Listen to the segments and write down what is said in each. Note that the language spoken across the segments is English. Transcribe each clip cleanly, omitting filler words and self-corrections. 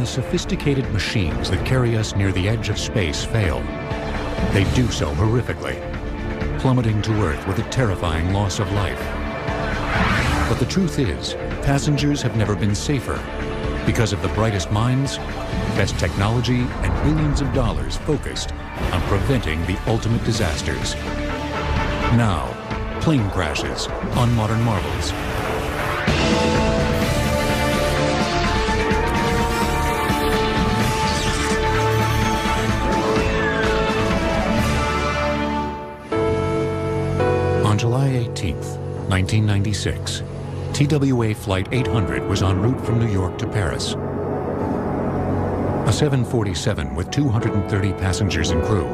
sophisticated machines that carry us near the edge of space fail, they do so horrifically, plummeting to Earth with a terrifying loss of life. But the truth is, passengers have never been safer because of the brightest minds, best technology, and billions of dollars focused on preventing the ultimate disasters. Now, plane crashes on Modern Marvels. On July 18th, 1996, TWA Flight 800 was en route from New York to Paris. A 747 with 230 passengers and crew.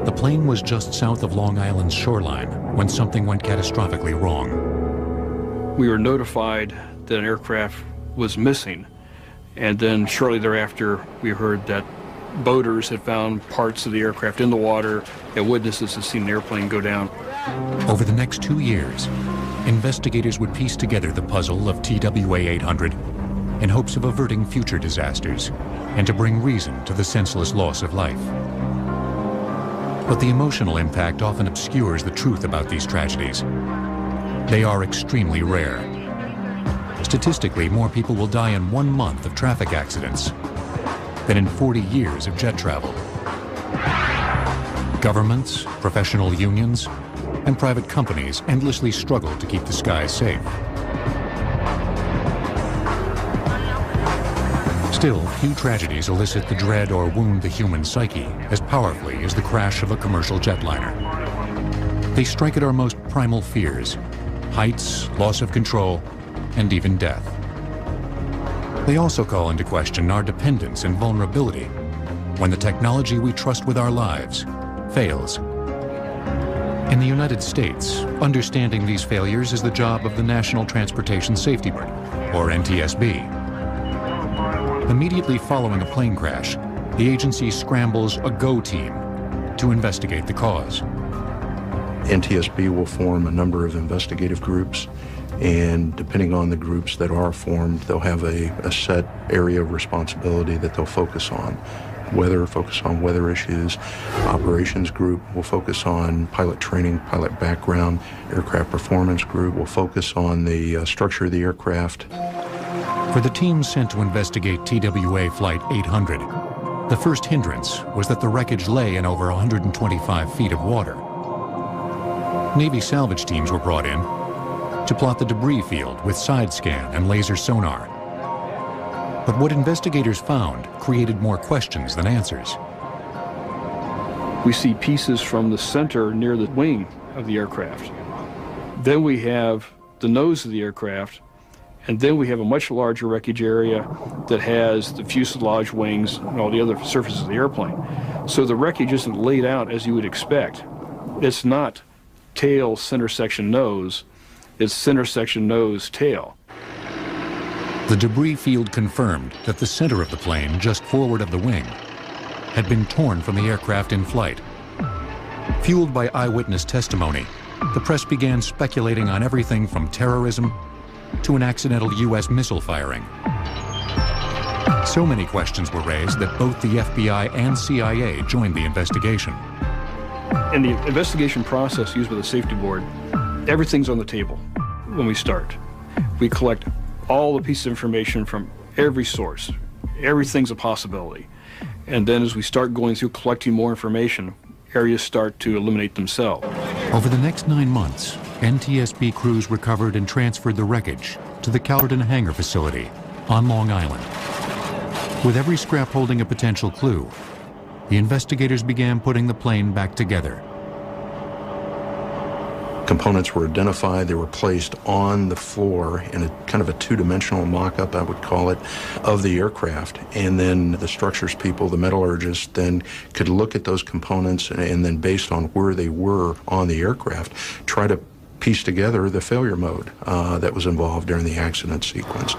The plane was just south of Long Island's shoreline when something went catastrophically wrong. We were notified that an aircraft was missing, and then shortly thereafter we heard that boaters had found parts of the aircraft in the water, and witnesses had seen an airplane go down. Over the next 2 years, investigators would piece together the puzzle of TWA 800 in hopes of averting future disasters and to bring reason to the senseless loss of life. But the emotional impact often obscures the truth about these tragedies. They are extremely rare. Statistically, more people will die in 1 month of traffic accidents than in 40 years of jet travel. Governments, professional unions, and private companies endlessly struggle to keep the skies safe. Still, few tragedies elicit the dread or wound the human psyche as powerfully as the crash of a commercial jetliner. They strike at our most primal fears: heights, loss of control, and even death. They also call into question our dependence and vulnerability when the technology we trust with our lives fails. In the United States, understanding these failures is the job of the National Transportation Safety Board, or NTSB. Immediately following a plane crash, the agency scrambles a GO team to investigate the cause. NTSB will form a number of investigative groups, and depending on the groups that are formed, they'll have a set area of responsibility that they'll focus on. Focus on weather issues. Operations group will focus on pilot training, pilot background. Aircraft performance group will focus on the structure of the aircraft. For the team sent to investigate TWA Flight 800, the first hindrance was that the wreckage lay in over 125 feet of water. Navy salvage teams were brought in to plot the debris field with side scan and laser sonar. But what investigators found created more questions than answers. We see pieces from the center near the wing of the aircraft. Then we have the nose of the aircraft, and then we have a much larger wreckage area that has the fuselage, wings, and all the other surfaces of the airplane. So the wreckage isn't laid out as you would expect. It's not tail, center section, nose. It's center section, nose, tail. The debris field confirmed that the center of the plane, just forward of the wing, had been torn from the aircraft in flight. Fueled by eyewitness testimony, the press began speculating on everything from terrorism to an accidental U.S. missile firing. So many questions were raised that both the FBI and CIA joined the investigation. In the investigation process used by the safety board, everything's on the table when we start. We collect all the pieces of information from every source. Everything's a possibility. And then as we start going through collecting more information, areas start to eliminate themselves. Over the next 9 months, NTSB crews recovered and transferred the wreckage to the Calverton Hangar facility on Long Island. With every scrap holding a potential clue, the investigators began putting the plane back together. Components were identified. They were placed on the floor in a kind of a two-dimensional mock-up, I would call it, of the aircraft. And then the structures people, the metallurgists, then could look at those components and then based on where they were on the aircraft, try to piece together the failure mode that was involved during the accident sequence.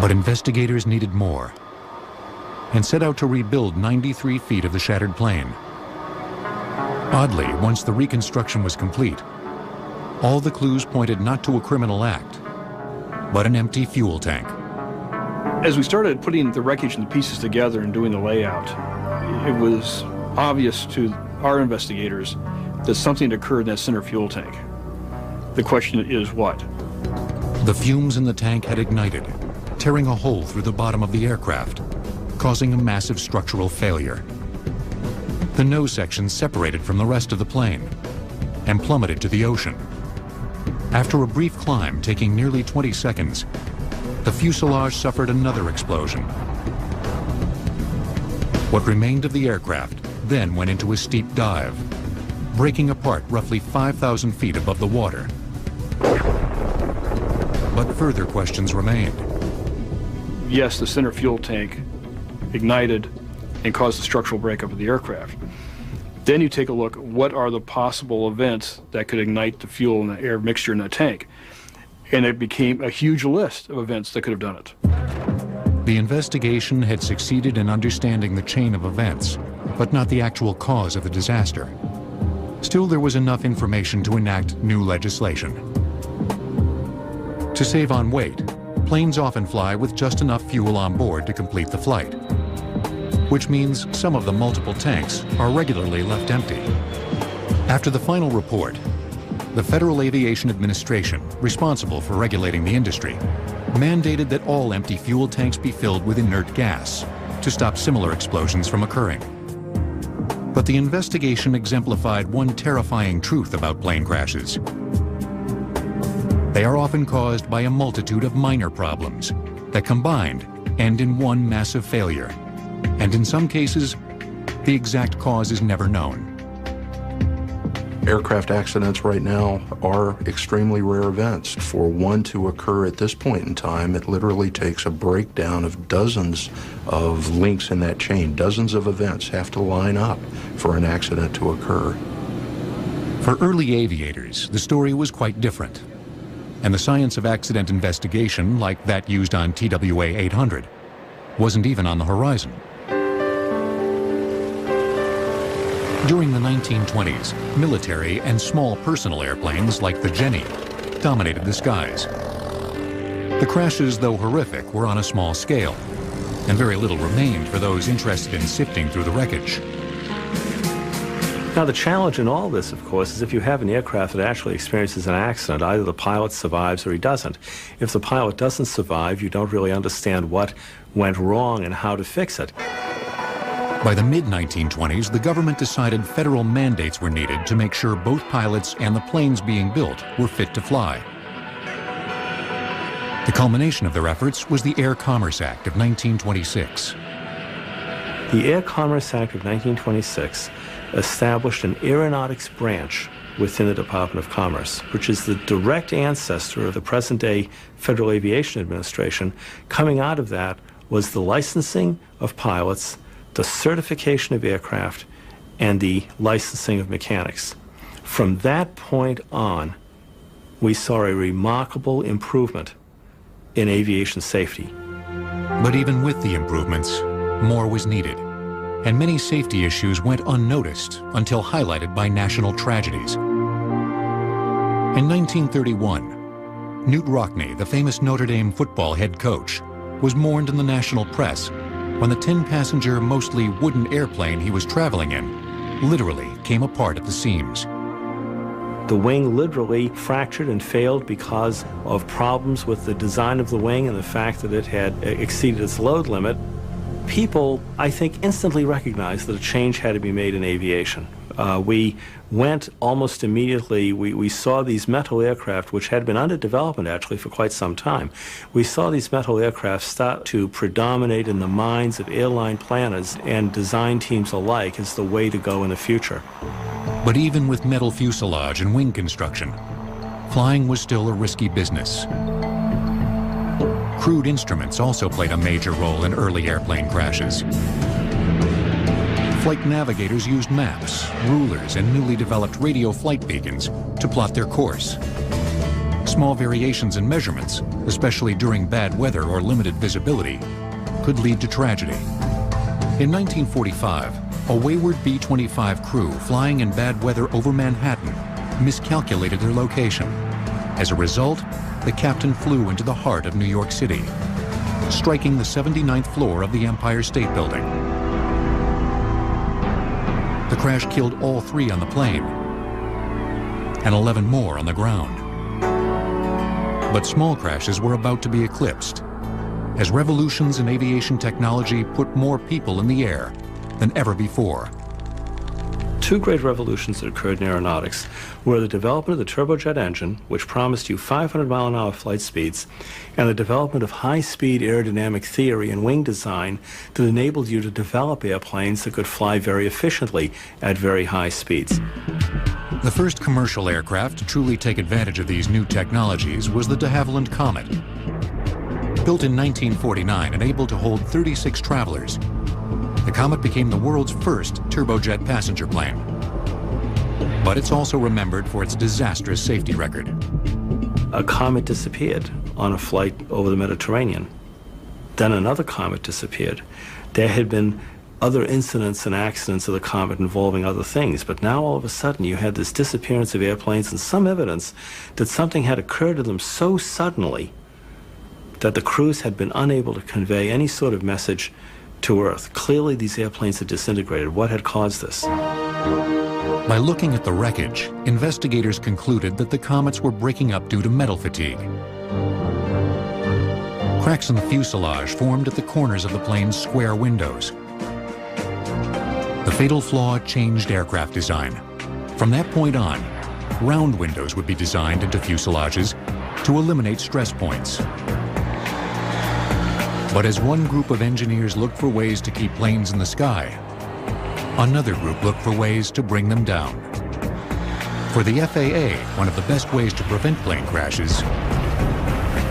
But investigators needed more and set out to rebuild 93 feet of the shattered plane. Oddly, once the reconstruction was complete, all the clues pointed not to a criminal act, but an empty fuel tank. As we started putting the wreckage and the pieces together and doing the layout, it was obvious to our investigators that something occurred in that center fuel tank. The question is what? The fumes in the tank had ignited, tearing a hole through the bottom of the aircraft, causing a massive structural failure. The nose section separated from the rest of the plane and plummeted to the ocean. After a brief climb taking nearly 20 seconds, the fuselage suffered another explosion. What remained of the aircraft then went into a steep dive, breaking apart roughly 5,000 feet above the water. But further questions remained. Yes, the center fuel tank ignited and caused the structural breakup of the aircraft. Then you take a look, what are the possible events that could ignite the fuel and the air mixture in the tank? And it became a huge list of events that could have done it. The investigation had succeeded in understanding the chain of events, but not the actual cause of the disaster. Still, there was enough information to enact new legislation. To save on weight, planes often fly with just enough fuel on board to complete the flight, which means some of the multiple tanks are regularly left empty. After the final report, the Federal Aviation Administration, responsible for regulating the industry, mandated that all empty fuel tanks be filled with inert gas to stop similar explosions from occurring. But the investigation exemplified one terrifying truth about plane crashes. They are often caused by a multitude of minor problems that combined end in one massive failure. And in some cases, the exact cause is never known. Aircraft accidents right now are extremely rare events. For one to occur at this point in time, it literally takes a breakdown of dozens of links in that chain. Dozens of events have to line up for an accident to occur. For early aviators, the story was quite different. And the science of accident investigation, like that used on TWA 800, wasn't even on the horizon. During the 1920s, military and small personal airplanes like the Jenny dominated the skies. The crashes, though horrific, were on a small scale, and very little remained for those interested in sifting through the wreckage. Now, the challenge in all this, of course, is if you have an aircraft that actually experiences an accident, either the pilot survives or he doesn't. If the pilot doesn't survive, you don't really understand what went wrong and how to fix it. By the mid-1920s, the government decided federal mandates were needed to make sure both pilots and the planes being built were fit to fly. The culmination of their efforts was the Air Commerce Act of 1926. The Air Commerce Act of 1926 established an aeronautics branch within the Department of Commerce, which is the direct ancestor of the present-day Federal Aviation Administration. Coming out of that was the licensing of pilots, the certification of aircraft, and the licensing of mechanics. From that point on, we saw a remarkable improvement in aviation safety. But even with the improvements, more was needed, and many safety issues went unnoticed until highlighted by national tragedies. In 1931, Newt Rockne, the famous Notre Dame football head coach, was mourned in the national press when the 10-passenger, mostly wooden airplane he was traveling in literally came apart at the seams. The wing literally fractured and failed because of problems with the design of the wing and the fact that it had exceeded its load limit. People, I think, instantly recognized that a change had to be made in aviation. We went almost immediately, we saw these metal aircraft, which had been under development actually for quite some time. We saw these metal aircraft start to predominate in the minds of airline planners and design teams alike as the way to go in the future. But even with metal fuselage and wing construction, flying was still a risky business. Crude instruments also played a major role in early airplane crashes. Flight navigators used maps, rulers, and newly developed radio flight beacons to plot their course. Small variations in measurements, especially during bad weather or limited visibility, could lead to tragedy. In 1945, a wayward B-25 crew flying in bad weather over Manhattan miscalculated their location. As a result, the captain flew into the heart of New York City. striking the 79th floor of the Empire State Building. The crash killed all 3 on the plane and 11 more on the ground. But small crashes were about to be eclipsed as revolutions in aviation technology put more people in the air than ever before. 2 great revolutions that occurred in aeronautics were the development of the turbojet engine, which promised you 500-mile-an-hour flight speeds, and the development of high-speed aerodynamic theory and wing design that enabled you to develop airplanes that could fly very efficiently at very high speeds. The first commercial aircraft to truly take advantage of these new technologies was the de Havilland Comet. Built in 1949 and able to hold 36 travelers, the Comet became the world's first turbojet passenger plane. But it's also remembered for its disastrous safety record. A comet disappeared on a flight over the Mediterranean. Then another comet disappeared. There had been other incidents and accidents of the comet involving other things, but now all of a sudden you had this disappearance of airplanes and some evidence that something had occurred to them so suddenly that the crews had been unable to convey any sort of message to Earth. Clearly these airplanes had disintegrated. What had caused this? By looking at the wreckage, investigators concluded that the comets were breaking up due to metal fatigue. Cracks in the fuselage formed at the corners of the plane's square windows. The fatal flaw changed aircraft design. From that point on, round windows would be designed into fuselages to eliminate stress points. But as one group of engineers looked for ways to keep planes in the sky, another group looked for ways to bring them down. For the FAA, one of the best ways to prevent plane crashes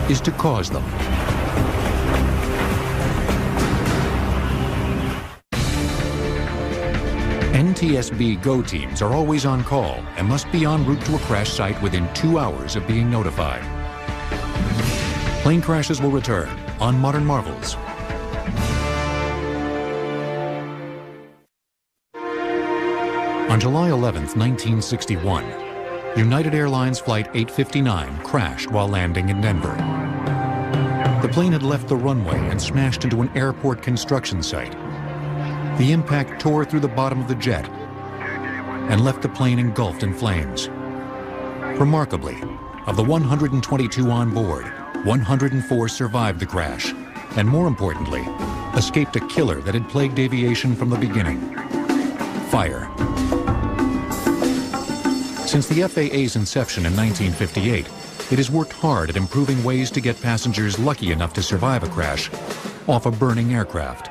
is to cause them. NTSB GO teams are always on call and must be en route to a crash site within 2 hours of being notified. Plane crashes will return on Modern Marvels. On July 11th, 1961, United Airlines Flight 859 crashed while landing in Denver. The plane had left the runway and smashed into an airport construction site. The impact tore through the bottom of the jet and left the plane engulfed in flames. Remarkably, of the 122 on board, 104 survived the crash, and more importantly, escaped a killer that had plagued aviation from the beginning: fire. Since the FAA's inception in 1958, it has worked hard at improving ways to get passengers lucky enough to survive a crash off a burning aircraft.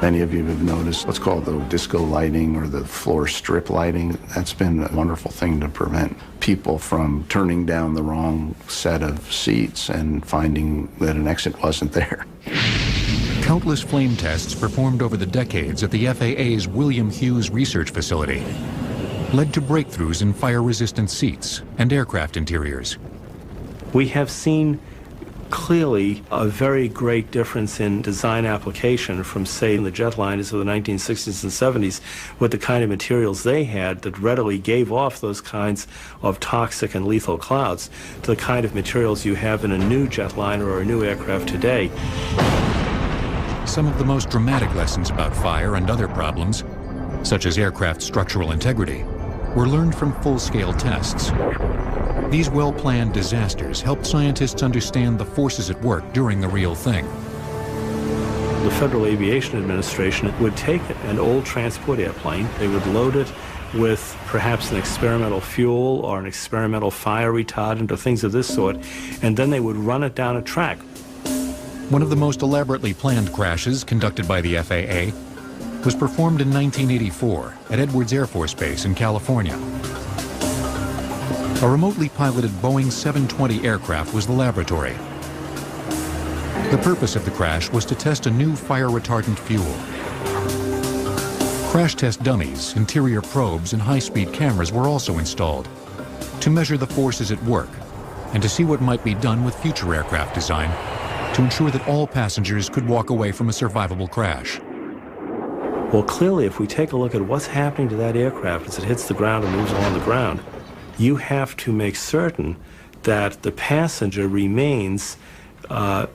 Many of you have noticed what's called the disco lighting or the floor strip lighting. That's been a wonderful thing to prevent people from turning down the wrong set of seats and finding that an exit wasn't there. Countless flame tests performed over the decades at the FAA's William Hughes Research Facility led to breakthroughs in fire-resistant seats and aircraft interiors. We have seen clearly a very great difference in design application from, say, the jetliners of the 1960s and 70s with the kind of materials they had that readily gave off those kinds of toxic and lethal clouds to the kind of materials you have in a new jetliner or a new aircraft today. Some of the most dramatic lessons about fire and other problems, such as aircraft structural integrity, were learned from full-scale tests. These well-planned disasters helped scientists understand the forces at work during the real thing. The Federal Aviation Administration would take an old transport airplane, they would load it with perhaps an experimental fuel or an experimental fire retardant or things of this sort, and then they would run it down a track. One of the most elaborately planned crashes conducted by the FAA was performed in 1984 at Edwards Air Force Base in California. A remotely piloted Boeing 720 aircraft was the laboratory. The purpose of the crash was to test a new fire-retardant fuel. Crash test dummies, interior probes, and high-speed cameras were also installed to measure the forces at work and to see what might be done with future aircraft design to ensure that all passengers could walk away from a survivable crash. Well, clearly, if we take a look at what's happening to that aircraft as it hits the ground and moves along the ground, you have to make certain that the passenger remains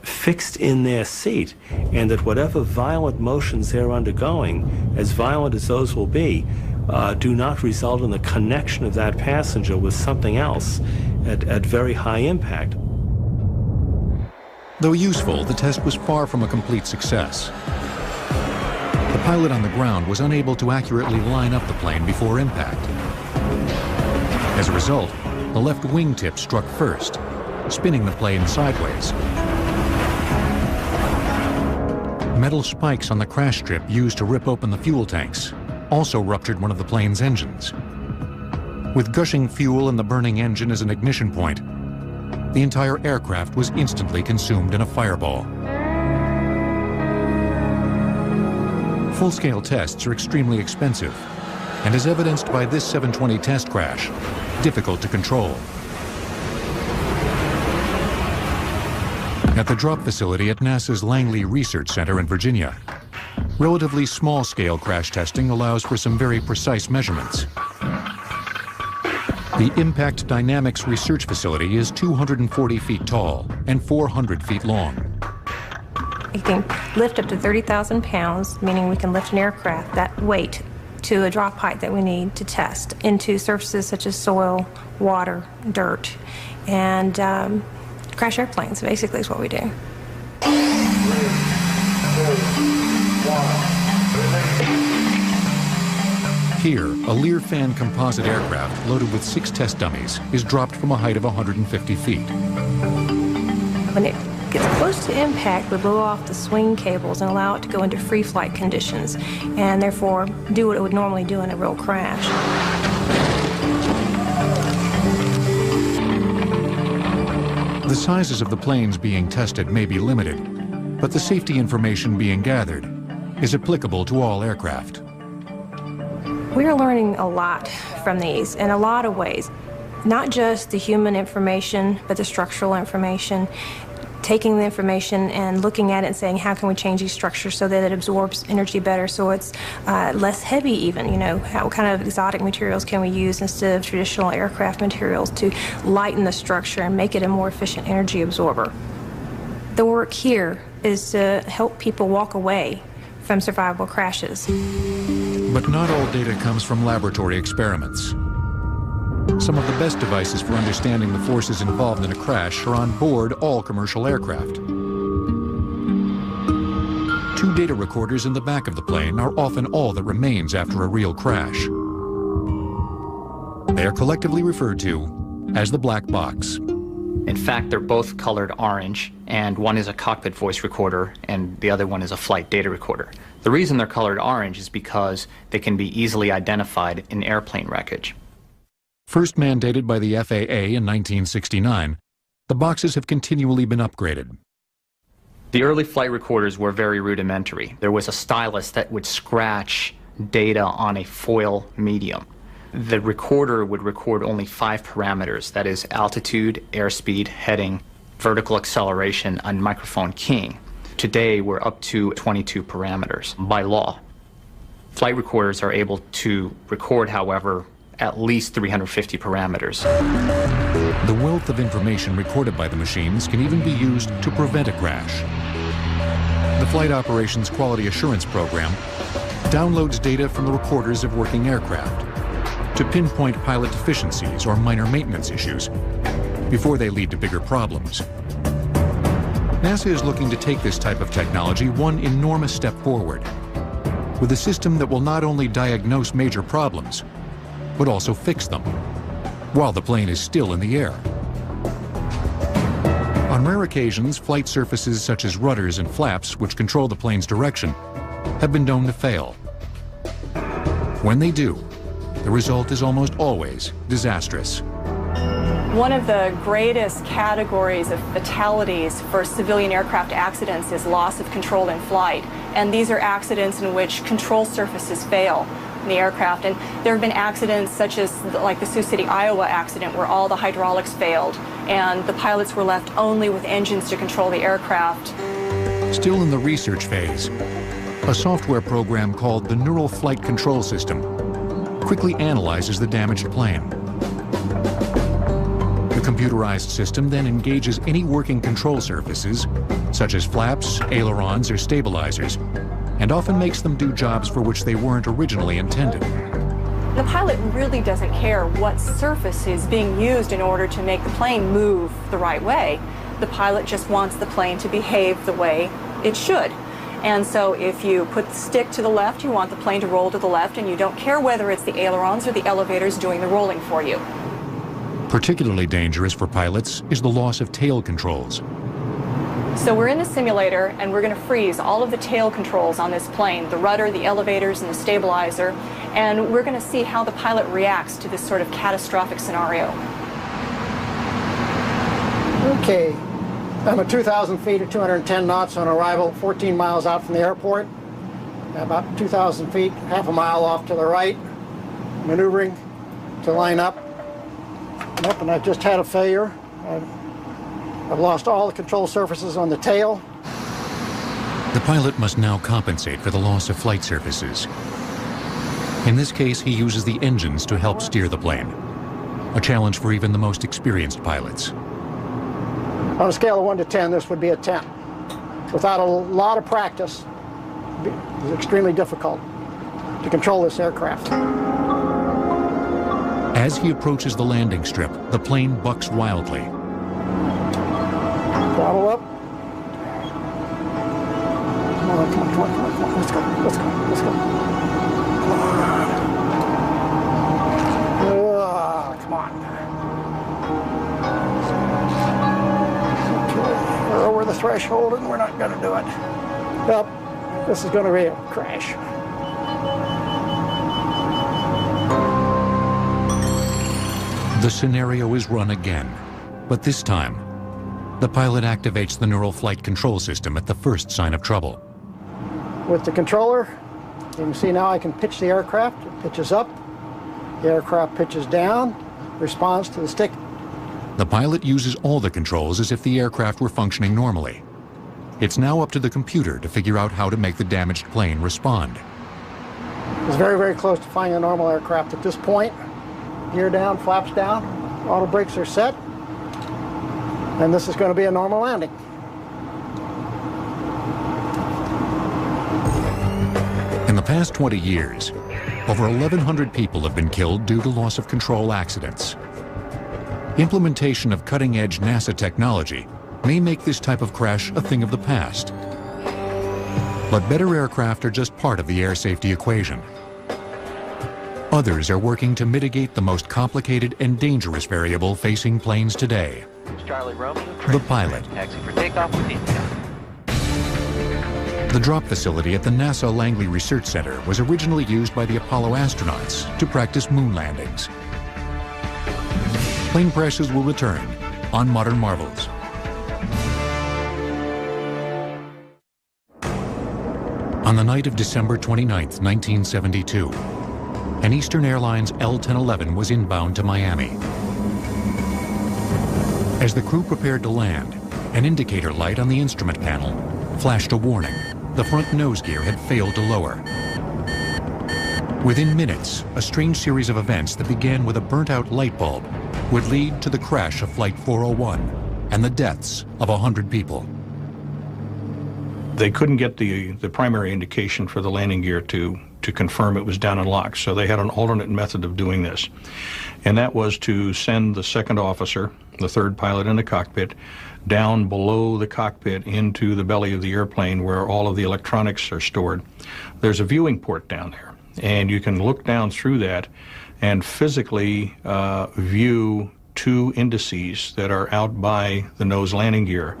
fixed in their seat, and that whatever violent motions they're undergoing, as violent as those will be, do not result in the connection of that passenger with something else at very high impact. Though useful, the test was far from a complete success. The pilot on the ground was unable to accurately line up the plane before impact. As a result, the left wingtip struck first, spinning the plane sideways. Metal spikes on the crash strip used to rip open the fuel tanks also ruptured one of the plane's engines. With gushing fuel and the burning engine as an ignition point, the entire aircraft was instantly consumed in a fireball. Full-scale tests are extremely expensive, and as evidenced by this 720 test crash, difficult to control. At the drop facility at NASA's Langley Research Center in Virginia, relatively small-scale crash testing allows for some very precise measurements. The Impact Dynamics Research Facility is 240 feet tall and 400 feet long. It can lift up to 30,000 pounds, meaning we can lift an aircraft that weight to a drop height that we need to test into surfaces such as soil, water, dirt, and crash airplanes, basically, is what we do. Here, a Learfan composite aircraft loaded with 6 test dummies is dropped from a height of 150 feet. When it gets close to impact, we blow off the swing cables and allow it to go into free flight conditions, and therefore do what it would normally do in a real crash. The sizes of the planes being tested may be limited, but the safety information being gathered is applicable to all aircraft. We are learning a lot from these in a lot of ways. Not just the human information, but the structural information. Taking the information and looking at it and saying, how can we change these structures so that it absorbs energy better, so it's less heavy even, you know, what kind of exotic materials can we use instead of traditional aircraft materials to lighten the structure and make it a more efficient energy absorber. The work here is to help people walk away from survivable crashes. But not all data comes from laboratory experiments. Some of the best devices for understanding the forces involved in a crash are on board all commercial aircraft. 2 data recorders in the back of the plane are often all that remains after a real crash. They are collectively referred to as the black box. In fact, they're both colored orange, and one is a cockpit voice recorder and the other one is a flight data recorder. The reason they're colored orange is because they can be easily identified in airplane wreckage. First mandated by the FAA in 1969, the boxes have continually been upgraded. The early flight recorders were very rudimentary. There was a stylus that would scratch data on a foil medium. The recorder would record only 5 parameters, that is altitude, airspeed, heading, vertical acceleration, and microphone keying. Today, we're up to 22 parameters by law. Flight recorders are able to record, however, at least 350 parameters. The wealth of information recorded by the machines can even be used to prevent a crash. The Flight Operations Quality Assurance Program downloads data from the recorders of working aircraft to pinpoint pilot deficiencies or minor maintenance issues before they lead to bigger problems. NASA is looking to take this type of technology one enormous step forward, with a system that will not only diagnose major problems, but also fix them, while the plane is still in the air. On rare occasions, flight surfaces such as rudders and flaps, which control the plane's direction, have been known to fail. When they do, the result is almost always disastrous. One of the greatest categories of fatalities for civilian aircraft accidents is loss of control in flight. And these are accidents in which control surfaces fail in the aircraft. And there have been accidents such as like the Sioux City, Iowa accident, where all the hydraulics failed and the pilots were left only with engines to control the aircraft. Still in the research phase, a software program called the Neural Flight Control System quickly analyzes the damaged plane. The computerized system then engages any working control surfaces, such as flaps, ailerons, or stabilizers, and often makes them do jobs for which they weren't originally intended. The pilot really doesn't care what surface is being used in order to make the plane move the right way. The pilot just wants the plane to behave the way it should. And so if you put the stick to the left, you want the plane to roll to the left, and you don't care whether it's the ailerons or the elevators doing the rolling for you. Particularly dangerous for pilots is the loss of tail controls. So we're in the simulator, and we're going to freeze all of the tail controls on this plane, the rudder, the elevators, and the stabilizer, and we're going to see how the pilot reacts to this sort of catastrophic scenario. Okay, I'm at 2,000 feet at 210 knots on arrival, 14 miles out from the airport. About 2,000 feet, half a mile off to the right, maneuvering to line up. Yep, and I've just had a failure. I've lost all the control surfaces on the tail. The pilot must now compensate for the loss of flight surfaces. In this case, he uses the engines to help steer the plane, a challenge for even the most experienced pilots. On a scale of 1 to 10, this would be a 10. Without a lot of practice, it's extremely difficult to control this aircraft. As he approaches the landing strip, the plane bucks wildly. Throttle up. Come on, come on, come on, come on, come on. Let's go, let's go, let's go. Come on. Okay, we're over the threshold and we're not going to do it. Yep, this is going to be a crash. The scenario is run again, but this time, the pilot activates the neural flight control system at the first sign of trouble. With the controller, you can see now I can pitch the aircraft. It pitches up, the aircraft pitches down, responds to the stick. The pilot uses all the controls as if the aircraft were functioning normally. It's now up to the computer to figure out how to make the damaged plane respond. It's very, very close to finding a normal aircraft at this point. Gear down, flaps down, auto brakes are set, and this is going to be a normal landing. In the past 20 years, over 1,100 people have been killed due to loss of control accidents. Implementation of cutting-edge NASA technology may make this type of crash a thing of the past. But better aircraft are just part of the air safety equation. Others are working to mitigate the most complicated and dangerous variable facing planes today: the pilot. Taxi for takeoff with inbound. The drop facility at the NASA Langley Research Center was originally used by the Apollo astronauts to practice moon landings. Plane crashes will return on Modern Marvels. On the night of December 29, 1972, an Eastern Airlines L-1011 was inbound to Miami. As the crew prepared to land, an indicator light on the instrument panel flashed a warning. The front nose gear had failed to lower. Within minutes, a strange series of events that began with a burnt-out light bulb would lead to the crash of Flight 401 and the deaths of 100 people. They couldn't get the primary indication for the landing gear to confirm it was down and locked, so they had an alternate method of doing this. And that was to send the second officer, the third pilot in the cockpit, down below the cockpit into the belly of the airplane where all of the electronics are stored. There's a viewing port down there, and you can look down through that and physically view two indices that are out by the nose landing gear.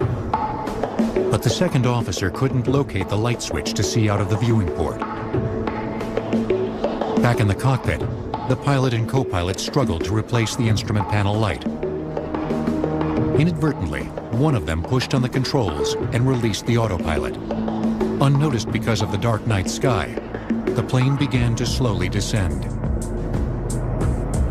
But the second officer couldn't locate the light switch to see out of the viewing port. Back in the cockpit, the pilot and co-pilot struggled to replace the instrument panel light. Inadvertently, one of them pushed on the controls and released the autopilot. Unnoticed because of the dark night sky, the plane began to slowly descend.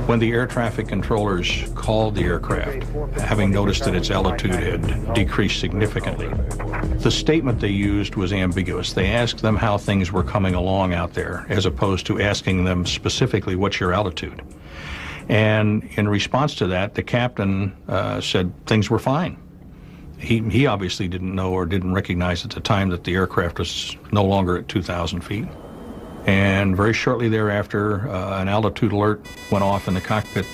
When the air traffic controllers called the aircraft, having noticed that its altitude had decreased significantly, the statement they used was ambiguous. They asked them how things were coming along out there, as opposed to asking them specifically, what's your altitude? And in response to that, the captain said things were fine. He obviously didn't know or didn't recognize at the time that the aircraft was no longer at 2,000 feet. And very shortly thereafter, an altitude alert went off in the cockpit,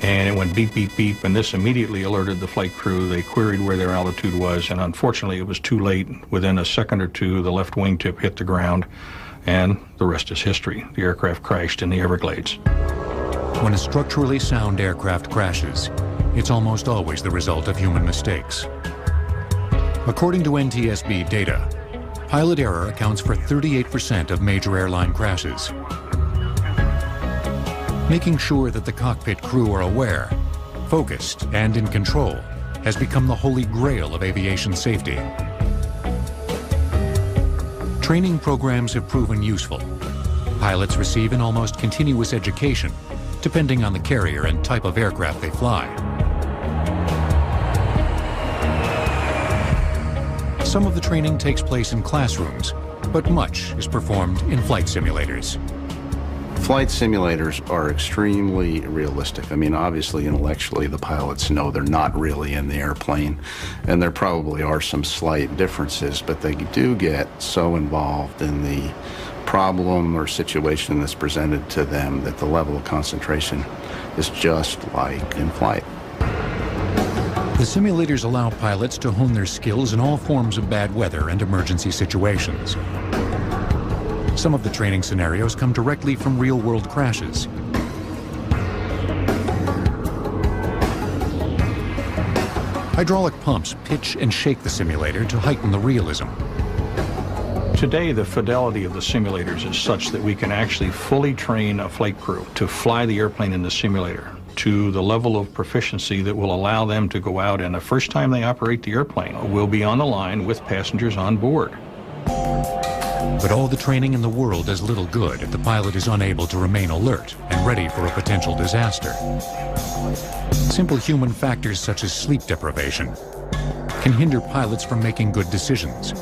and it went beep, beep, beep, and this immediately alerted the flight crew. They queried where their altitude was, and unfortunately it was too late. Within a second or two, the left wingtip hit the ground, and the rest is history. The aircraft crashed in the Everglades. When a structurally sound aircraft crashes, it's almost always the result of human mistakes. According to NTSB data, pilot error accounts for 38% of major airline crashes. Making sure that the cockpit crew are aware, focused, and in control has become the holy grail of aviation safety. Training programs have proven useful. Pilots receive an almost continuous education, depending on the carrier and type of aircraft they fly. Some of the training takes place in classrooms, but much is performed in flight simulators. Flight simulators are extremely realistic. I mean, obviously, intellectually, the pilots know they're not really in the airplane, and there probably are some slight differences, but they do get so involved in the problem or situation that's presented to them that the level of concentration is just like in flight. The simulators allow pilots to hone their skills in all forms of bad weather and emergency situations. Some of the training scenarios come directly from real-world crashes. Hydraulic pumps pitch and shake the simulator to heighten the realism. Today, the fidelity of the simulators is such that we can actually fully train a flight crew to fly the airplane in the simulator to the level of proficiency that will allow them to go out, and the first time they operate the airplane will be on the line with passengers on board. But all the training in the world does little good if the pilot is unable to remain alert and ready for a potential disaster. Simple human factors such as sleep deprivation can hinder pilots from making good decisions.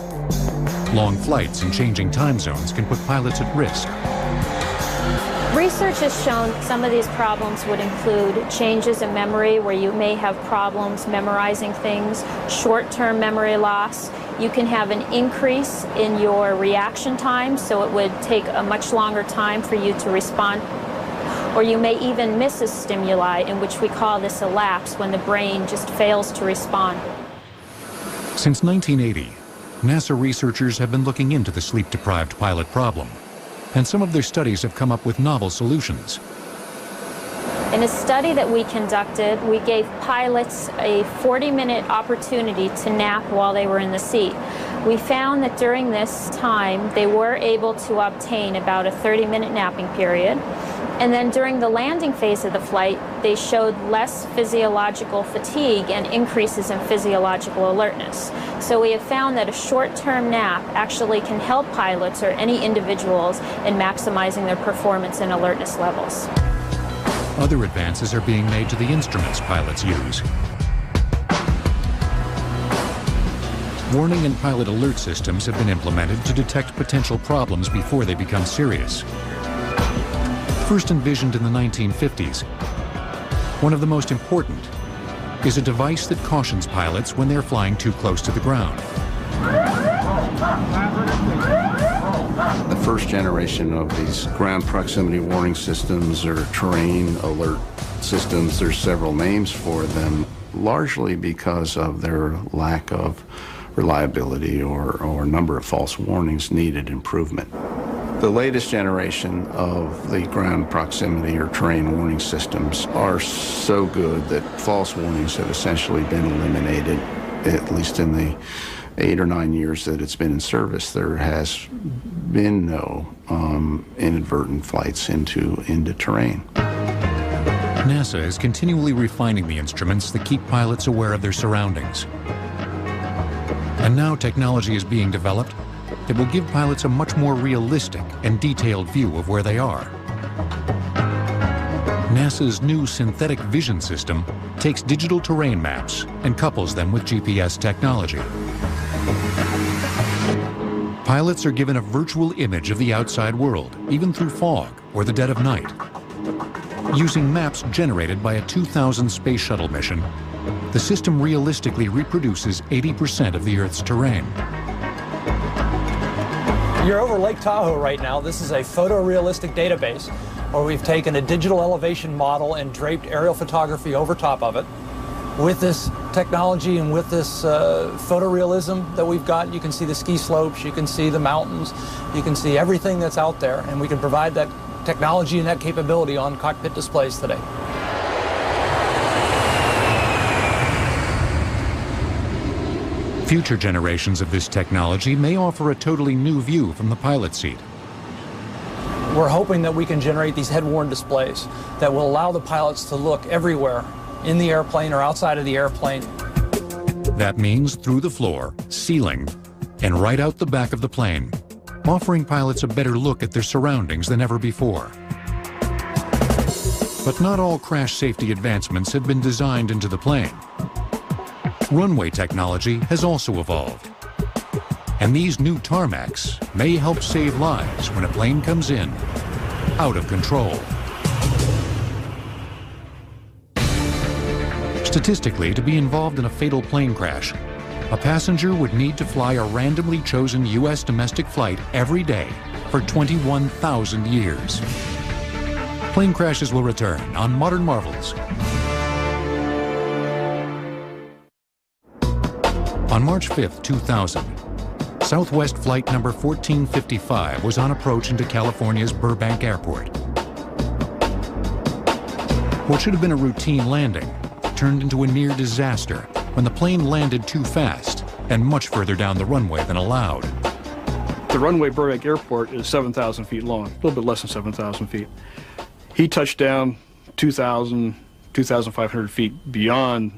Long flights and changing time zones can put pilots at risk. Research has shown some of these problems would include changes in memory, where you may have problems memorizing things, short-term memory loss. You can have an increase in your reaction time, so it would take a much longer time for you to respond. Or you may even miss a stimuli, in which we call this a lapse, when the brain just fails to respond. Since 1980, NASA researchers have been looking into the sleep-deprived pilot problem, and some of their studies have come up with novel solutions. In a study that we conducted, we gave pilots a 40-minute opportunity to nap while they were in the seat. We found that during this time, they were able to obtain about a 30-minute napping period. And then during the landing phase of the flight, they showed less physiological fatigue and increases in physiological alertness. So we have found that a short-term nap actually can help pilots or any individuals in maximizing their performance and alertness levels. Other advances are being made to the instruments pilots use. Warning and pilot alert systems have been implemented to detect potential problems before they become serious. First envisioned in the 1950s, one of the most important is a device that cautions pilots when they're flying too close to the ground. The first generation of these ground proximity warning systems or terrain alert systems, there's several names for them, largely because of their lack of reliability or number of false warnings needed improvement. The latest generation of the ground proximity or terrain warning systems are so good that false warnings have essentially been eliminated, at least in the 8 or 9 years that it's been in service. There has been no inadvertent flights into terrain. NASA is continually refining the instruments that keep pilots aware of their surroundings. And now technology is being developed that will give pilots a much more realistic and detailed view of where they are. NASA's new synthetic vision system takes digital terrain maps and couples them with GPS technology. Pilots are given a virtual image of the outside world, even through fog or the dead of night. Using maps generated by a 2000 space shuttle mission, the system realistically reproduces 80% of the Earth's terrain. You're over Lake Tahoe right now. This is a photorealistic database where we've taken a digital elevation model and draped aerial photography over top of it. With this technology and with this photorealism that we've got, you can see the ski slopes, you can see the mountains, you can see everything that's out there, and we can provide that technology and that capability on cockpit displays today. Future generations of this technology may offer a totally new view from the pilot seat. We're hoping that we can generate these head-worn displays that will allow the pilots to look everywhere in the airplane or outside of the airplane. That means through the floor, ceiling, and right out the back of the plane, offering pilots a better look at their surroundings than ever before. But not all crash safety advancements have been designed into the plane. Runway technology has also evolved. And these new tarmacs may help save lives when a plane comes in out of control. Statistically, to be involved in a fatal plane crash, a passenger would need to fly a randomly chosen U.S. domestic flight every day for 21,000 years. Plane crashes will return on Modern Marvels. On March 5, 2000, Southwest flight number 1455 was on approach into California's Burbank Airport. What should have been a routine landing turned into a near disaster when the plane landed too fast and much further down the runway than allowed. The runway at Burbank Airport is 7,000 feet long, a little bit less than 7,000 feet. He touched down 2,000, 2,500 feet beyond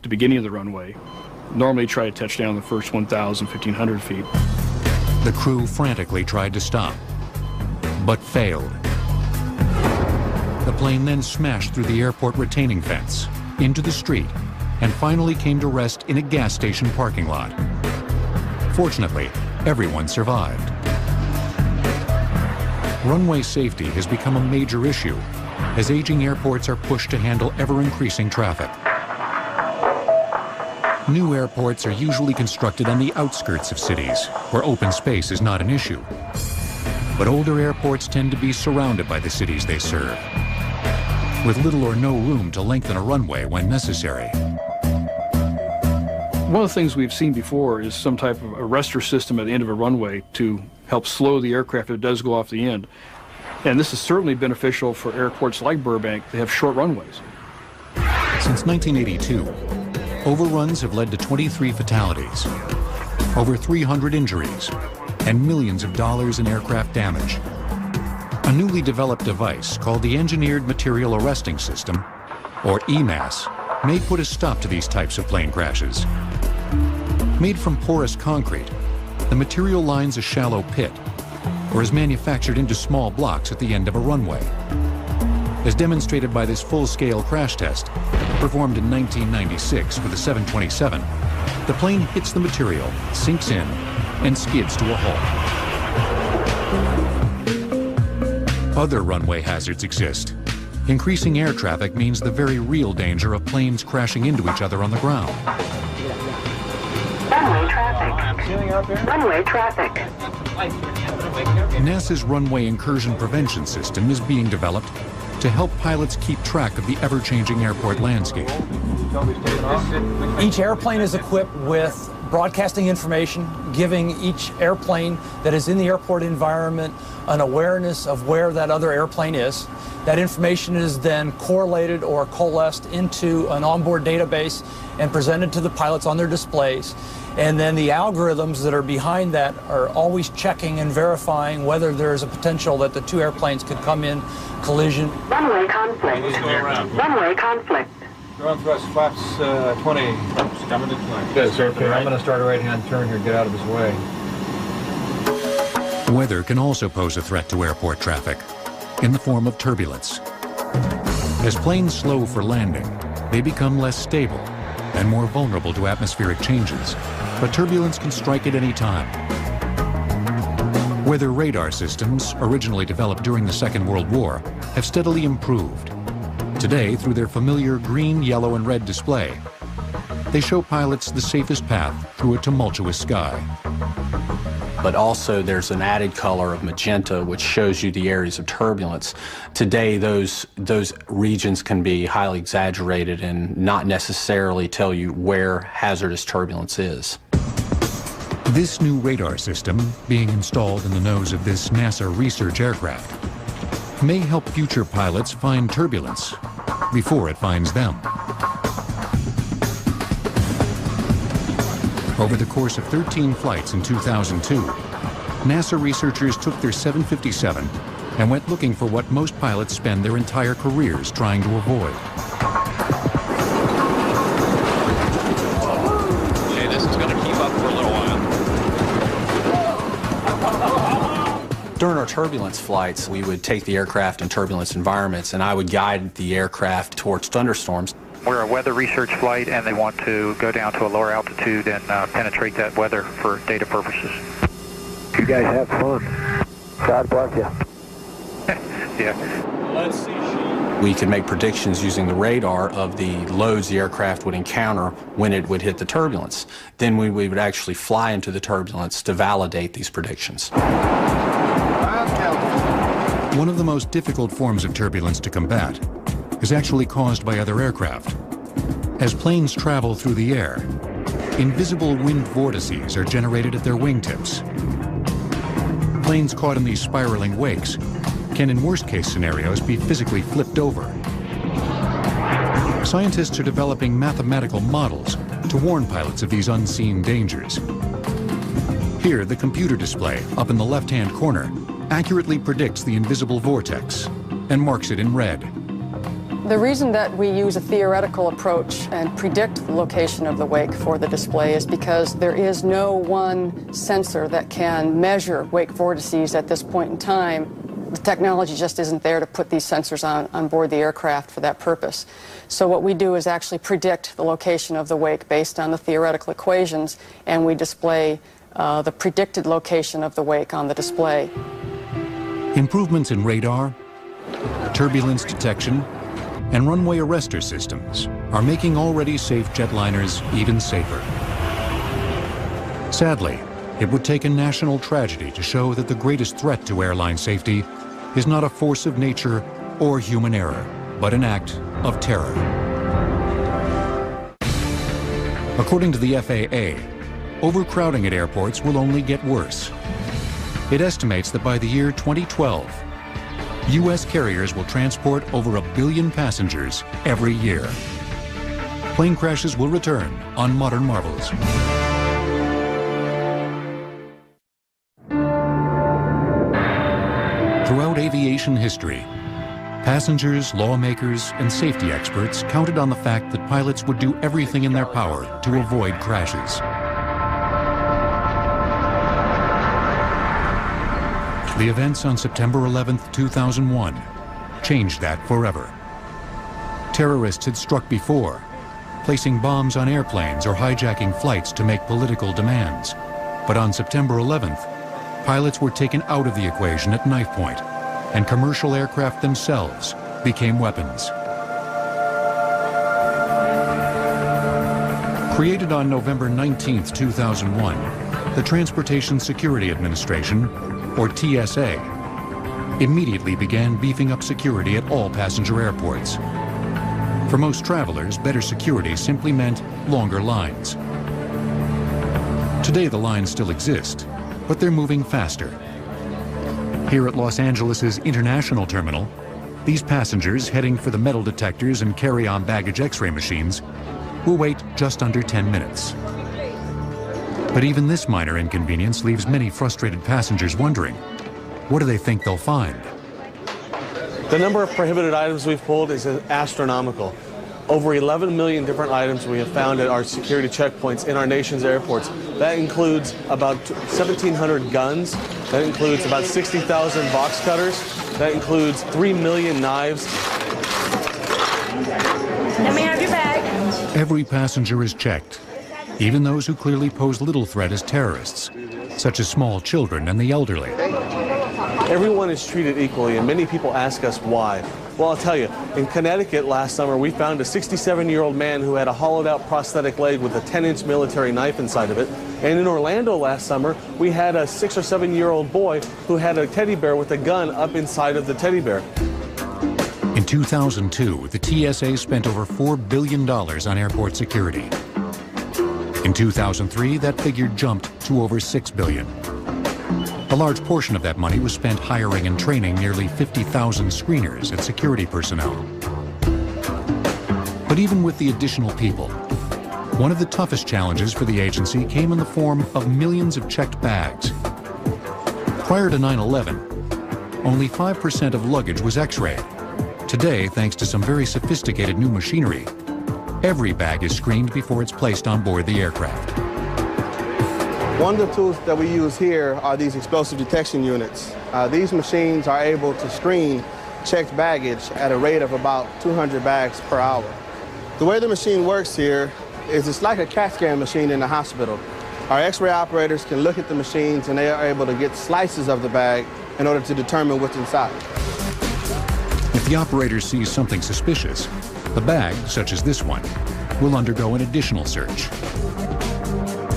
the beginning of the runway. Normally try to touch down the first 1,000, 1,500 feet. The crew frantically tried to stop, but failed. The plane then smashed through the airport retaining fence, into the street, and finally came to rest in a gas station parking lot. Fortunately, everyone survived. Runway safety has become a major issue as aging airports are pushed to handle ever-increasing traffic. New airports are usually constructed on the outskirts of cities, where open space is not an issue. But older airports tend to be surrounded by the cities they serve, with little or no room to lengthen a runway when necessary. One of the things we've seen before is some type of arrestor system at the end of a runway to help slow the aircraft if it does go off the end. And this is certainly beneficial for airports like Burbank. They have short runways. Since 1982, overruns have led to 23 fatalities, over 300 injuries, and millions of dollars in aircraft damage. A newly developed device called the Engineered Material Arresting System, or EMAS, may put a stop to these types of plane crashes. Made from porous concrete, the material lines a shallow pit, or is manufactured into small blocks at the end of a runway. As demonstrated by this full-scale crash test, performed in 1996 with a 727, the plane hits the material, sinks in, and skids to a halt. Other runway hazards exist. Increasing air traffic means the very real danger of planes crashing into each other on the ground. Runway traffic. Runway traffic. NASA's runway incursion prevention system is being developed to help pilots keep track of the ever-changing airport landscape. Each airplane is equipped with broadcasting information, giving each airplane that is in the airport environment an awareness of where that other airplane is. That information is then correlated or coalesced into an onboard database and presented to the pilots on their displays. And then the algorithms that are behind that are always checking and verifying whether there is a potential that the two airplanes could come in collision. Runway conflict. Runway conflict. Ground thrust flaps 20. Coming to 20. Good, sir. Okay, I'm going to start a right-hand turn here. Get out of his way. Weather can also pose a threat to airport traffic in the form of turbulence. As planes slow for landing, they become less stable and more vulnerable to atmospheric changes, but turbulence can strike at any time. Weather radar systems, originally developed during the Second World War, have steadily improved, Today, through their familiar green, yellow, and red display, they show pilots the safest path through a tumultuous sky. But also there's an added color of magenta which shows you the areas of turbulence. Today those regions can be highly exaggerated and not necessarily tell you where hazardous turbulence is. This new radar system, being installed in the nose of this NASA research aircraft, may help future pilots find turbulence before it finds them. Over the course of 13 flights in 2002, NASA researchers took their 757 and went looking for what most pilots spend their entire careers trying to avoid. Okay, this is going to keep up for a little while. During our turbulence flights, we would take the aircraft in turbulence environments, and I would guide the aircraft towards thunderstorms. We're a weather research flight, and they want to go down to a lower altitude and penetrate that weather for data purposes. You guys have fun. God bless you. Yeah. Let's see. We could make predictions using the radar of the loads the aircraft would encounter when it would hit the turbulence. Then we would actually fly into the turbulence to validate these predictions. One of the most difficult forms of turbulence to combat is actually caused by other aircraft. As planes travel through the air, invisible wind vortices are generated at their wingtips. Planes caught in these spiraling wakes can, in worst-case scenarios, be physically flipped over. Scientists are developing mathematical models to warn pilots of these unseen dangers. Here, the computer display, up in the left-hand corner, accurately predicts the invisible vortex and marks it in red. The reason that we use a theoretical approach and predict the location of the wake for the display is because there is no one sensor that can measure wake vortices at this point in time. The technology just isn't there to put these sensors on board the aircraft for that purpose. So what we do is actually predict the location of the wake based on the theoretical equations, and we display the predicted location of the wake on the display. Improvements in radar, turbulence detection, and runway arrestor systems are making already safe jetliners even safer. Sadly, it would take a national tragedy to show that the greatest threat to airline safety is not a force of nature or human error, but an act of terror. According to the FAA, overcrowding at airports will only get worse. It estimates that by the year 2012, U.S. carriers will transport over 1 billion passengers every year. Plane crashes will return on Modern Marvels. Throughout aviation history, passengers, lawmakers, and safety experts counted on the fact that pilots would do everything in their power to avoid crashes. The events on September 11, 2001, changed that forever. Terrorists had struck before, placing bombs on airplanes or hijacking flights to make political demands. But on September 11th, pilots were taken out of the equation at knife point, and commercial aircraft themselves became weapons. Created on November 19, 2001, the Transportation Security Administration, or TSA, immediately began beefing up security at all passenger airports. For most travelers, better security simply meant longer lines. Today the lines still exist, but they're moving faster. Here at Los Angeles' International Terminal, these passengers heading for the metal detectors and carry-on baggage x-ray machines will wait just under 10 minutes. But even this minor inconvenience leaves many frustrated passengers wondering, what do they think they'll find? The number of prohibited items we've pulled is astronomical. Over 11 million different items we have found at our security checkpoints in our nation's airports. That includes about 1,700 guns. That includes about 60,000 box cutters. That includes 3 million knives. Let me have your bag. Every passenger is checked, even those who clearly pose little threat as terrorists, such as small children and the elderly. Everyone is treated equally, and many people ask us why. Well, I'll tell you, in Connecticut last summer, we found a 67-year-old man who had a hollowed-out prosthetic leg with a 10-inch military knife inside of it. And in Orlando last summer, we had a 6 or 7-year-old boy who had a teddy bear with a gun up inside of the teddy bear. In 2002, the TSA spent over $4 billion on airport security. In 2003, that figure jumped to over $6 billion. A large portion of that money was spent hiring and training nearly 50,000 screeners and security personnel. But even with the additional people, one of the toughest challenges for the agency came in the form of millions of checked bags. Prior to 9/11, only 5% of luggage was X-rayed. Today, thanks to some very sophisticated new machinery, every bag is screened before it's placed on board the aircraft. One of the tools that we use here are these explosive detection units. These machines are able to screen checked baggage at a rate of about 200 bags per hour. The way the machine works here is it's like a CAT scan machine in the hospital. Our X-ray operators can look at the machines and they are able to get slices of the bag in order to determine what's inside. If the operator sees something suspicious, the bag, such as this one, will undergo an additional search.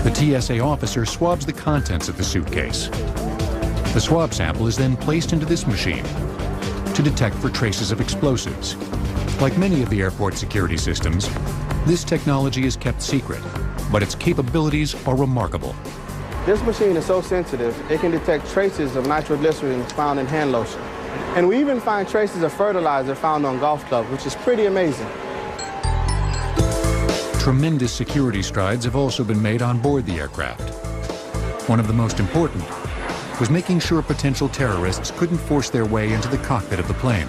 The TSA officer swabs the contents of the suitcase. The swab sample is then placed into this machine to detect for traces of explosives. Like many of the airport security systems, this technology is kept secret, but its capabilities are remarkable. This machine is so sensitive, it can detect traces of nitroglycerin found in hand lotion. And we even find traces of fertilizer found on golf clubs, which is pretty amazing. Tremendous security strides have also been made on board the aircraft. One of the most important was making sure potential terrorists couldn't force their way into the cockpit of the plane.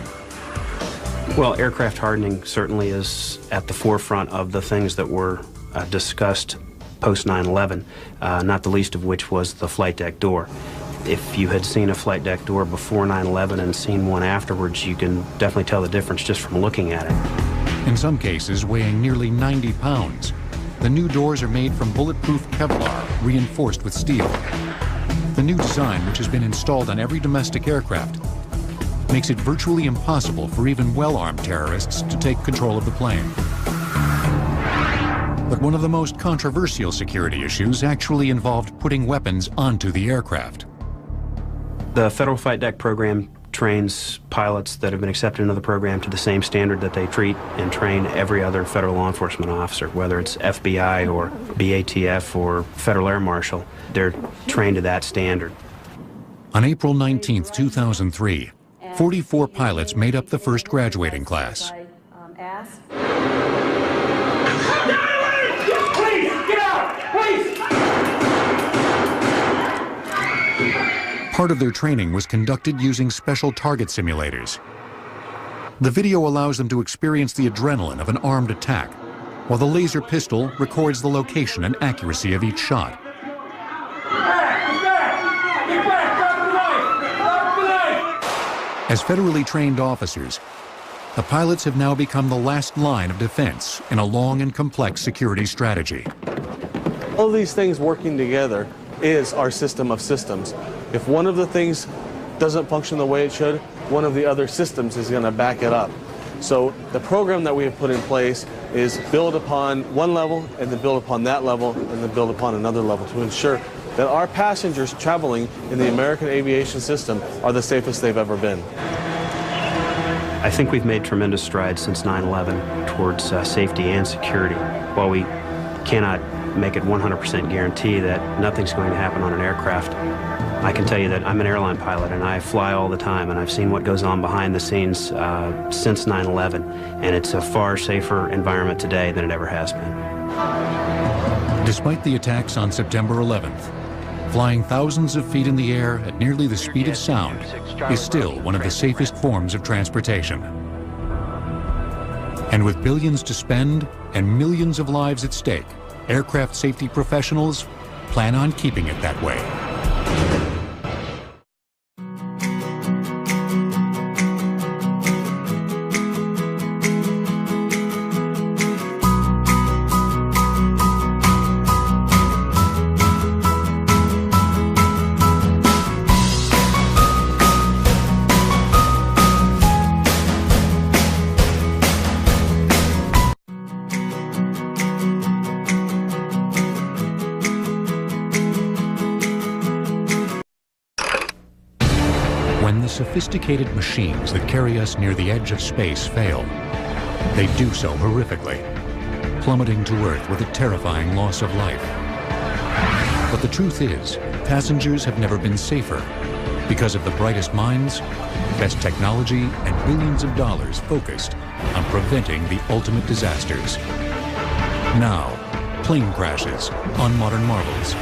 Well, aircraft hardening certainly is at the forefront of the things that were discussed post 9/11, not the least of which was the flight deck door. If you had seen a flight deck door before 9/11 and seen one afterwards, you can definitely tell the difference just from looking at it. In some cases, weighing nearly 90 pounds, the new doors are made from bulletproof Kevlar, reinforced with steel. The new design, which has been installed on every domestic aircraft, makes it virtually impossible for even well-armed terrorists to take control of the plane. But one of the most controversial security issues actually involved putting weapons onto the aircraft. The Federal Flight Deck program trains pilots that have been accepted into the program to the same standard that they treat and train every other federal law enforcement officer, whether it's FBI or BATF or Federal Air Marshal. They're trained to that standard. On April 19, 2003, 44 pilots made up the first graduating class. Part of their training was conducted using special target simulators. The video allows them to experience the adrenaline of an armed attack, while the laser pistol records the location and accuracy of each shot. As federally trained officers, the pilots have now become the last line of defense in a long and complex security strategy. All of these things working together is our system of systems. If one of the things doesn't function the way it should, one of the other systems is going to back it up. So the program that we have put in place is build upon one level and then build upon that level and then build upon another level to ensure that our passengers traveling in the American aviation system are the safest they've ever been. I think we've made tremendous strides since 9/11 towards safety and security. While we cannot make it 100% guarantee that nothing's going to happen on an aircraft, I can tell you that I'm an airline pilot and I fly all the time, and I've seen what goes on behind the scenes since 9/11, and it's a far safer environment today than it ever has been. Despite the attacks on September 11th, flying thousands of feet in the air at nearly the speed of sound is still one of the safest forms of transportation. And with billions to spend and millions of lives at stake, aircraft safety professionals plan on keeping it that way. sophisticated machines that carry us near the edge of space fail, they do so horrifically, plummeting to Earth with a terrifying loss of life. But the truth is, passengers have never been safer because of the brightest minds, best technology, and billions of dollars focused on preventing the ultimate disasters. Now, plane crashes on Modern Marvels.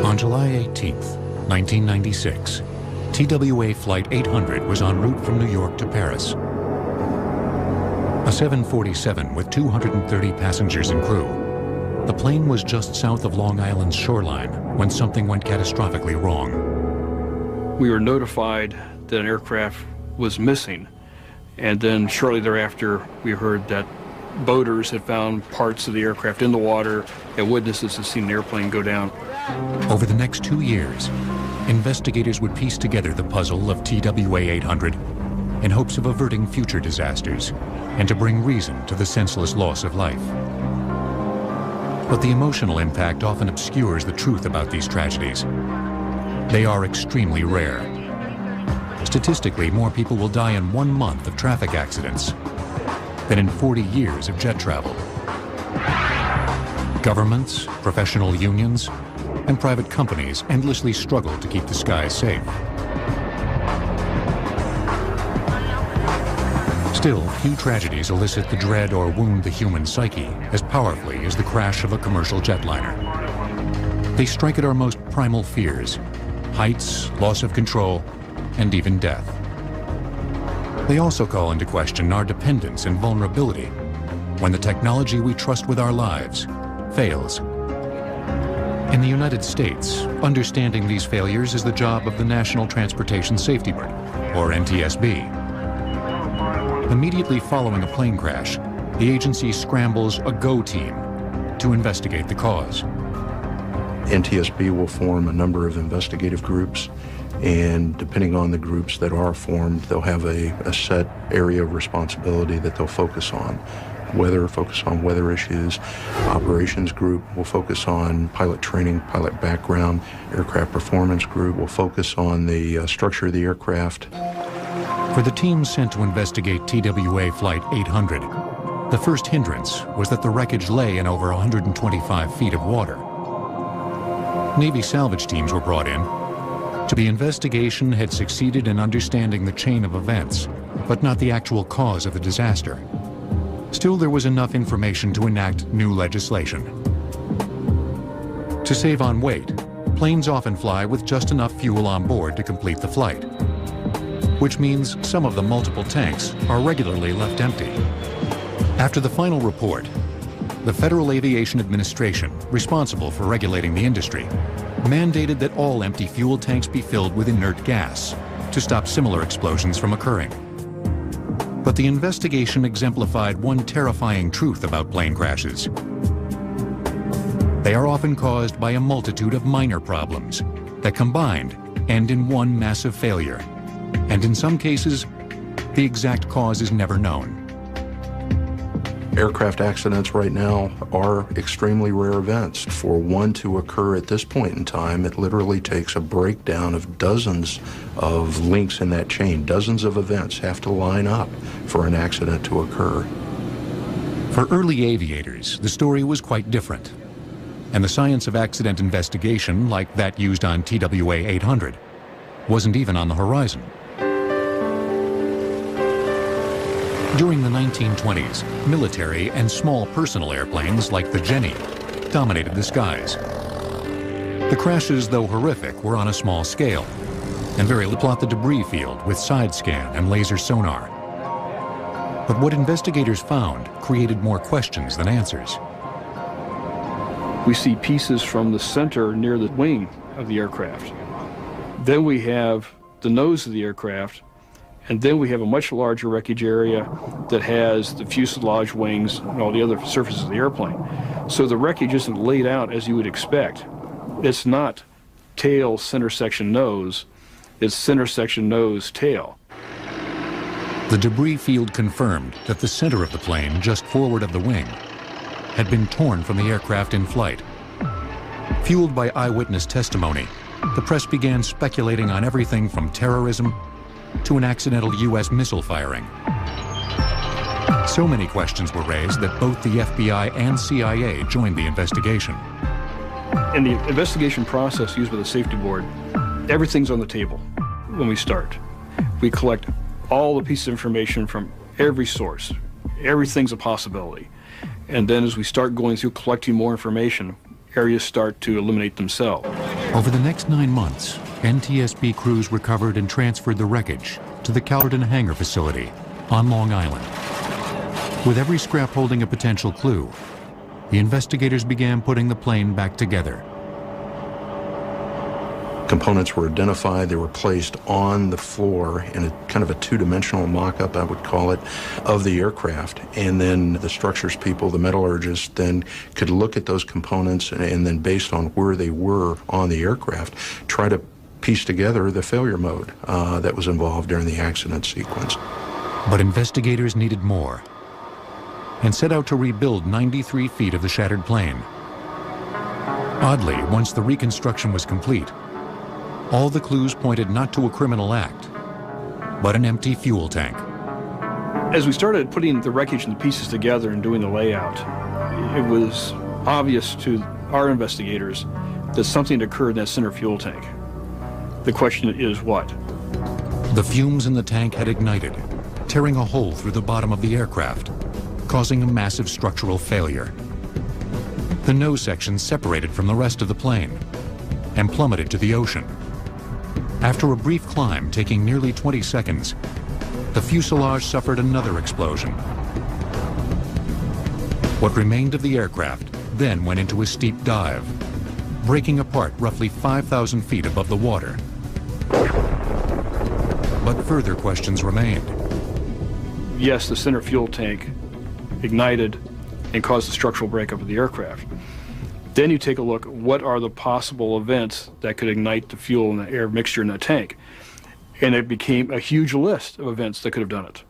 On July 18th, 1996, TWA Flight 800 was en route from New York to Paris. A 747 with 230 passengers and crew. The plane was just south of Long Island's shoreline when something went catastrophically wrong. We were notified that an aircraft was missing, and then shortly thereafter we heard that boaters had found parts of the aircraft in the water and witnesses had seen an airplane go down. Over the next 2 years, investigators would piece together the puzzle of TWA 800 in hopes of averting future disasters and to bring reason to the senseless loss of life. But the emotional impact often obscures the truth about these tragedies. They are extremely rare. Statistically, more people will die in 1 month of traffic accidents than in 40 years of jet travel. Governments, professional unions, and private companies endlessly struggle to keep the skies safe. Still, few tragedies elicit the dread or wound the human psyche as powerfully as the crash of a commercial jetliner. They strike at our most primal fears: heights, loss of control, and even death. They also call into question our dependence and vulnerability when the technology we trust with our lives fails. In the United States, understanding these failures is the job of the National Transportation Safety Board, or NTSB. Immediately following a plane crash, the agency scrambles a GO team to investigate the cause. NTSB will form a number of investigative groups, and depending on the groups that are formed, they'll have a set area of responsibility that they'll focus on. Focus on weather issues. Operations group will focus on pilot training, pilot background. Aircraft performance group will focus on the structure of the aircraft. For the team sent to investigate TWA Flight 800, the first hindrance was that the wreckage lay in over 125 feet of water. Navy salvage teams were brought in. The investigation had succeeded in understanding the chain of events, but not the actual cause of the disaster. Still, there was enough information to enact new legislation. To save on weight, planes often fly with just enough fuel on board to complete the flight, which means some of the multiple tanks are regularly left empty. After the final report, the Federal Aviation Administration, responsible for regulating the industry, mandated that all empty fuel tanks be filled with inert gas to stop similar explosions from occurring. But the investigation exemplified one terrifying truth about plane crashes. They are often caused by a multitude of minor problems that combined end in one massive failure. And in some cases, the exact cause is never known. Aircraft accidents right now are extremely rare events. For one to occur at this point in time, it literally takes a breakdown of dozens of links in that chain. Dozens of events have to line up for an accident to occur. For early aviators, the story was quite different. And the science of accident investigation, like that used on TWA 800, wasn't even on the horizon. During the 1920s, military and small personal airplanes like the Jenny dominated the skies. The crashes, though horrific, were on a small scale, and very little plot the debris field with side scan and laser sonar. But what investigators found created more questions than answers. We see pieces from the center near the wing of the aircraft. Then we have the nose of the aircraft, and then we have a much larger wreckage area that has the fuselage, wings, and all the other surfaces of the airplane. So the wreckage isn't laid out as you would expect. It's not tail, center section, nose. It's center section, nose, tail. The The debris field confirmed that the center of the plane, just forward of the wing, had been torn from the aircraft in flight. Fueled by eyewitness testimony, the press began speculating on everything from terrorism to an accidental U.S. missile firing. So many questions were raised that both the FBI and CIA joined the investigation. In the investigation process used by the safety board, everything's on the table when we start. We collect all the pieces of information from every source. Everything's a possibility. And then as we start going through collecting more information, areas start to eliminate themselves. Over the next 9 months, NTSB crews recovered and transferred the wreckage to the Calverton Hangar facility on Long Island. With every scrap holding a potential clue, the investigators began putting the plane back together. Components were identified, they were placed on the floor in a kind of a two-dimensional mock-up, I would call it, of the aircraft. And then the structures people, the metallurgists, then could look at those components and then based on where they were on the aircraft, try to piece together the failure mode that was involved during the accident sequence. But investigators needed more and set out to rebuild 93 feet of the shattered plane. Oddly, once the reconstruction was complete, all the clues pointed not to a criminal act, but an empty fuel tank. As we started putting the wreckage and the pieces together and doing the layout, it was obvious to our investigators that something occurred in that center fuel tank. The question is what? The fumes in the tank had ignited, tearing a hole through the bottom of the aircraft, causing a massive structural failure. The nose section separated from the rest of the plane and plummeted to the ocean. After a brief climb taking nearly 20 seconds, the fuselage suffered another explosion. What remained of the aircraft then went into a steep dive, breaking apart roughly 5,000 feet above the water. But further questions remained. Yes, the center fuel tank ignited and caused the structural breakup of the aircraft. Then you take a look, what are the possible events that could ignite the fuel and the air mixture in that tank? And it became a huge list of events that could have done it.